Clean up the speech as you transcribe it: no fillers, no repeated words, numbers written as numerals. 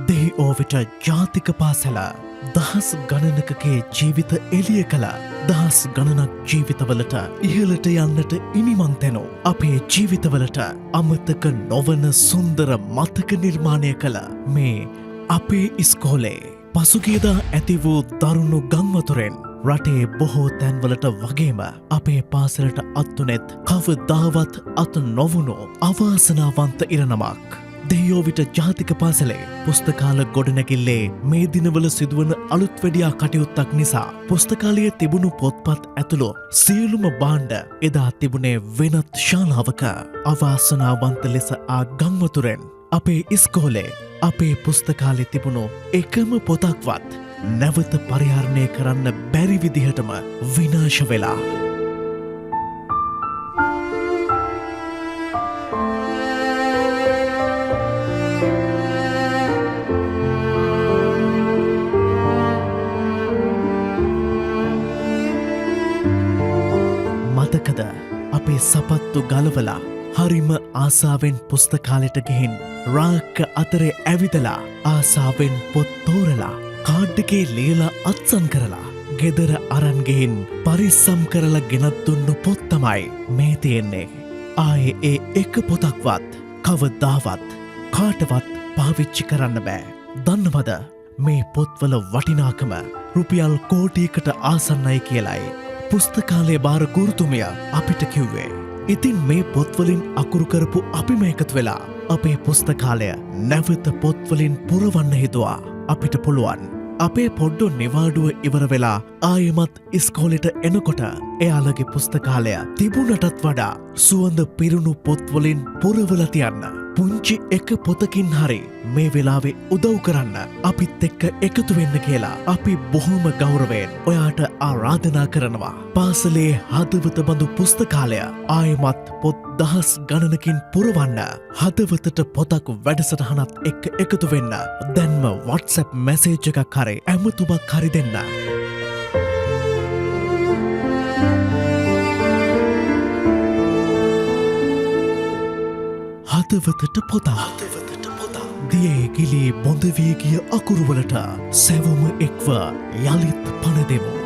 දෙහිඔවිට ජාතික පාසල දහස් ගණනකගේ ජීවිත එලිය කළ දහස් ගණනක් ජීවිතවලට ඉහළට යන්නට ඉනිමන්තැනෝ අපේ ජීවිතවලට අමතක නොවන සුන්දර මතක නිර්මාණය කළ මේ අපේ ඉස්කෝලේ පසුගියදා ඇති වූ දරුණු ගංවතුරෙන් රටේ බොහෝ තැන්වලට වගේම අපේ පාසලට අත්තුනෙත් කවදාවත් අත නොවුණු අවාසනාවන්ත ඉරණමක්. දෙහිඔවිට ජාතික පාසලේ පුස්තකාල ගොඩනැගිල්ලේ මේ දිනවල සිදුවන අලුත් වැඩියා කටයුත්තක් නිසා පුස්තකාලයේ තිබුණු පොත්පත් ඇතුළු සියලුම භාණ්ඩ එදා තිබුණේ වෙනත් ශාලාවක. අවාසනාවන්ත ලෙස ආ ගංවතුරෙන් අපේ ඉස්කෝලේ අපේ පුස්තකාලේ තිබුණු එකම පොතක්වත් නැවත පරිහරණය කරන්න බැරි විදිහටම විනාශ වෙලා. මතකද අපේ සපත්තු ගලවලා හරිම ආසාවෙන් පුස්තකාලෙට ගිහින් රාක්ක අතරේ ඇවිදලා ආසාවෙන් පොත් තෝරලා කාඩ්ඩකේ ලියලා අත්සන් කරලා ගෙදර අරන් ගිහින් පරිස්සම් කරලා ගෙනත් දුන්නු පොත් තමයි මේ තියෙන්නේ. ආයේ ඒ එක පොතක්වත් කවදාවත් කාටවත් පාවිච්චි කරන්න බෑ. දන්නවද මේ පොත්වල වටිනාකම රුපියල් කෝටියකට ආසන්නයි කියලයි පුස්තකාලේ බාර ගුරුතුමිය අපිට කිව්වේ. ඉතින් මේ පොත්වලින් අකුරු කරපු අපිම එකතු වෙලා අපේ පුස්තකාලය නැවත පොත්වලින් පුරවන්න හිතුවා. අපිට පුළුවන් අපේ පොඩ්ඩු නිවාඩුව ඉවර වෙලා ආයෙමත් ඉස්කෝලෙට එනකොට එයාලගේ පුස්තකාලය තිබුණටත් වඩා සුවඳ පිරුණු පොත්වලින් පුරවල තියන්න. පුංචි එක පොතකින් හරි මේ වෙලාවේ උදව් කරන්න අපිත් එක්ක එකතු වෙන්න කියලා අපි බොහොම ගෞරවයෙන් ඔයාට ආරාධනා කරනවා. පාසලේ හදවත බඳු පුස්තකාලය ආයෙමත් පොත් දහස් ගණනකින් පුරවන්න හදවතට පොතක් වැඩසටහනත් එක්ක එකතු වෙන්න දැන්ම WhatsApp මැසේජ් එකක් හරි ඇමතුමක් හරි දෙන්න. හදවතට පොතා දියේ ගිලී බොඳ වී ගිය අකුරුවලට සැවොම එක්ව යළිත් පණ දෙමු.